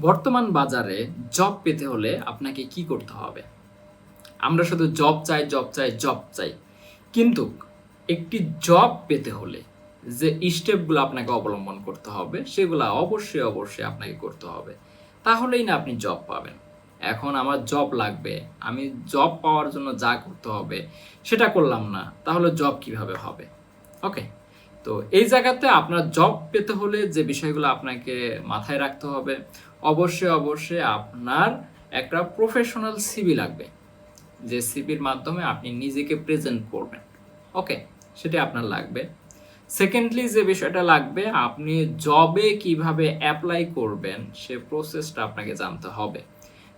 বর্তমান বাজারে জব পেতে হলে আপনাকে কি করতে হবে? আমরা শুধু জব চাই, জব চাই, জব চাই। কিন্তু একটি জব পেতে হলে যে স্টেপগুলো আপনাকে অবলম্বন করতে হবে, সেগুলা অবশ্যই আপনাকে করতে হবে। তাহলেই না আপনি জব পাবেন। এখন আমার জব লাগবে, আমি জব পাওয়ার জন্য যা করতে হবে সেটা করলাম না, তাহলে জব কিভাবে হবে? ওকে? তো এই জায়গাতে আপনার জব পেতে হলে যে বিষয়গুলো আপনাকে মাথায় রাখতে হবে, অবশ্যই আপনার একটা প্রফেশনাল সিভি লাগবে। যে সিভির মাধ্যমে আপনি নিজেকে প্রেজেন্ট করবেন। ওকে? সেটা আপনার লাগবে। সেকেন্ডলি যে বিষয়টা লাগবে, আপনি জবে কিভাবে অ্যাপ্লাই করবেন সে প্রসেসটা আপনাকে জানতে হবে।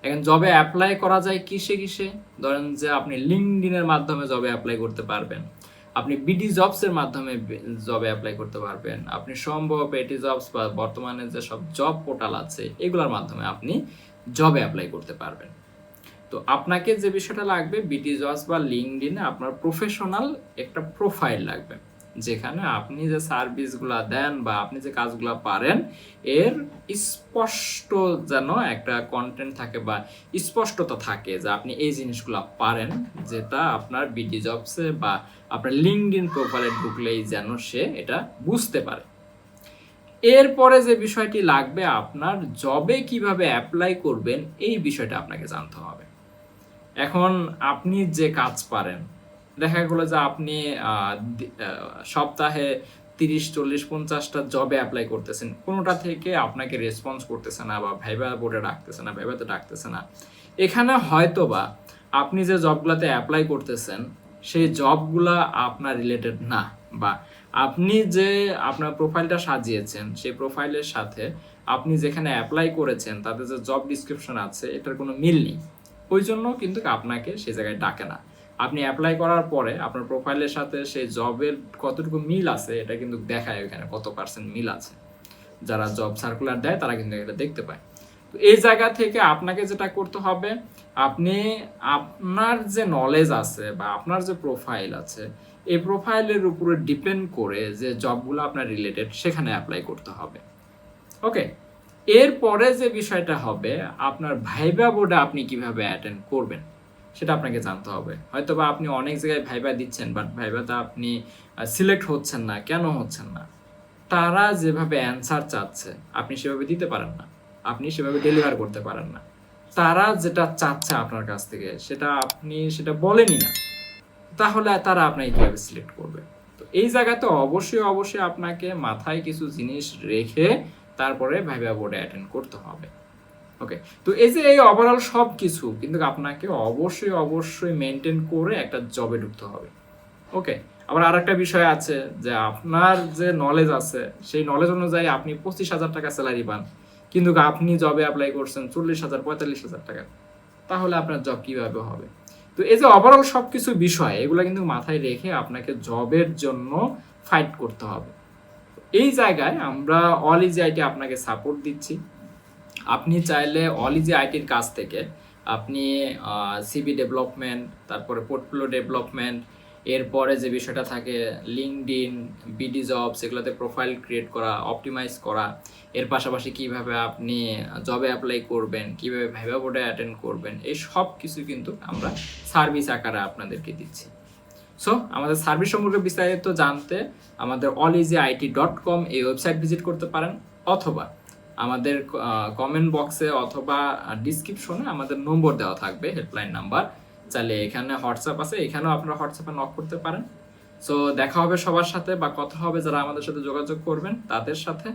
এখন জবে অ্যাপ্লাই করা যায় কিসে? ধরেন যে আপনি লিঙ্কডইনের মাধ্যমে জবে অ্যাপ্লাই করতে পারবেন। আপনি বিডি জবসের মাধ্যমে জবে অ্যাপ্লাই করতে পারবেন। আপনি সম্ভব এটি জবস বা বর্তমানে যে সব জব পোর্টাল আছে এগুলোর মাধ্যমে আপনি জবে অ্যাপ্লাই করতে পারবেন। তো আপনাকে যে বিষয়টা লাগবে, বিডি জবস বা লিঙ্কডইনে আপনার প্রফেশনাল একটা প্রোফাইল লাগবে, যেখানে আপনি যে সার্ভিসগুলো দেন বা আপনি যে কাজগুলো পারেন এর স্পষ্ট যেন একটা কন্টেন্ট থাকে বা স্পষ্টতা থাকে যে আপনি এই জিনিসগুলো পারেন, যেটা আপনার বিডি জবসে বা আপনার লিঙ্কডইন প্রোফাইলে ঢুকলেই যেন সে এটা বুঝতে পারে। এরপরে যে বিষয়টি লাগবে, আপনার জবে কিভাবে অ্যাপ্লাই করবেন এই বিষয়টা আপনাকে জানতে হবে। এখন আপনি যে কাজ পারেন, দেখা গেল যে আপনি সপ্তাহে 30, 40, 50টা জবে অ্যাপ্লাই করতেছেন, কোনোটা থেকে আপনাকে রেসপন্স করতেছে না বা ভাইবা বোর্ডে ডাকতেছে না, ভাইবাতে ডাকতেছে না। এখানে হয়তোবা আপনি যে জবগুলোতে অ্যাপ্লাই করতেছেন সেই জবগুলা আপনার রিলেটেড না, বা আপনি যে আপনার প্রোফাইলটা সাজিয়েছেন সেই প্রোফাইলের সাথে আপনি যেখানে অ্যাপ্লাই করেছেন তাদের যে জব ডিসক্রিপশন আছে এটার কোনো মিল নেই। ওই জন্য কিন্তু আপনাকে সেই জায়গায় ডাকে না। আপনি অ্যাপ্লাই করার পরে আপনার প্রোফাইলের সাথে সেই জবের কতটুকু মিল আছে এটা কিন্তু দেখায়, ওখানে কত পার্সেন্ট মিল আছে। যারা জব সার্কুলার দেয় তারা কিন্তু এটা দেখতে পায়। তো এই জায়গা থেকে আপনাকে যেটা করতে হবে, আপনি আপনার যে নলেজ আছে বা আপনার যে প্রোফাইল আছে এই প্রোফাইলের উপরে ডিপেন্ড করে যে জবগুলো আপনার রিলেটেড সেখানে অ্যাপ্লাই করতে হবে। ওকে? এরপরে যে বিষয়টা হবে, আপনার ভাইবা বোর্ডে আপনি কিভাবে অ্যাটেন্ড করবেন সেটা আপনাকে জানতে হবে। হয়তোবা আপনি অনেক জায়গায় ভাইবা দিচ্ছেন, বাট ভাইবাতে আপনি সিলেক্ট হচ্ছেন না। কেন হচ্ছেন না? তারা যেভাবে অ্যান্সার চাচ্ছে আপনি সেভাবে দিতে পারেন না, আপনি সেভাবে ডেলিভার করতে পারেন না। তারা যেটা চাচ্ছে আপনার কাছ থেকে আপনি সেটা বলেনই না, তাহলে তারা আপনাকে কিভাবে সিলেক্ট করবে? তো এই জায়গাতে অবশ্যই আপনাকে মাথায় কিছু জিনিস রেখে তারপরে ভাইবা বোর্ডে অ্যাটেন্ড করতে হবে। ওকে? তো এই যে এই ওভারঅল সব কিছু কিন্তু আপনাকে অবশ্যই মেনটেন করে একটা জবে ঢুকতে হবে। ওকে? আবার আরেকটা বিষয় আছে যে আপনার যে নলেজ আছে সেই নলেজ অনুযায়ী আপনি 25,000 টাকা স্যালারি পান, কিন্তু আপনি জবে অ্যাপ্লাই করছেন 40,000 45,000 টাকা, তাহলে আপনার জব কিভাবে হবে? তো এই যে ওভারঅল সবকিছু বিষয় এগুলো কিন্তু মাথায় রেখে আপনাকে জবের জন্য ফাইট করতে হবে। এই জায়গায় আমরা অল ইজি আইটি আপনাকে সাপোর্ট দিচ্ছি। আপনি চাইলে অল ইজি আইটির কাছ থেকে আপনি সিভি ডেভেলপমেন্ট, তারপরে পোর্টফোলিও ডেভেলপমেন্ট, এরপরে যে বিষয়টা থাকে লিঙ্কডইন, বিডি জবস, এগুলোতে প্রোফাইল ক্রিয়েট করা, অপটিমাইজ করা, এর পাশাপাশি কিভাবে আপনি জবে অ্যাপ্লাই করবেন, কিভাবে ভাইবা বোর্ডে অ্যাটেন্ড করবেন, এই সব কিছু কিন্তু আমরা সার্ভিস আকারে আপনাদেরকে দিচ্ছি। সো আমাদের সার্ভিস সম্পর্কে বিস্তারিত জানতে আমাদের alleasyiit.com এই ওয়েবসাইট ভিজিট করতে পারেন, অথবা আমাদের কমেন্ট বক্সে অথবা ডিসক্রিপশনে আমাদের নম্বর দেওয়া থাকবে, হেল্পলাইন নাম্বার। চাইলে এখানে হোয়াটসঅ্যাপ আছে, এখানেও আপনারা হোয়াটসঅ্যাপে নক করতে পারেন। সো দেখা হবে সবার সাথে, বা কথা হবে যারা আমাদের সাথে যোগাযোগ করবেন তাদের সাথে।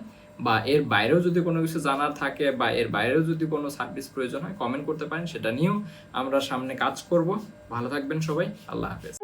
বা এর বাইরেও যদি কোনো কিছু জানার থাকে বা এর বাইরেও যদি কোনো সার্ভিস প্রয়োজন হয় কমেন্ট করতে পারেন, সেটা নিয়েও আমরা সামনে কাজ করব। ভালো থাকবেন সবাই, আল্লাহ হাফেজ।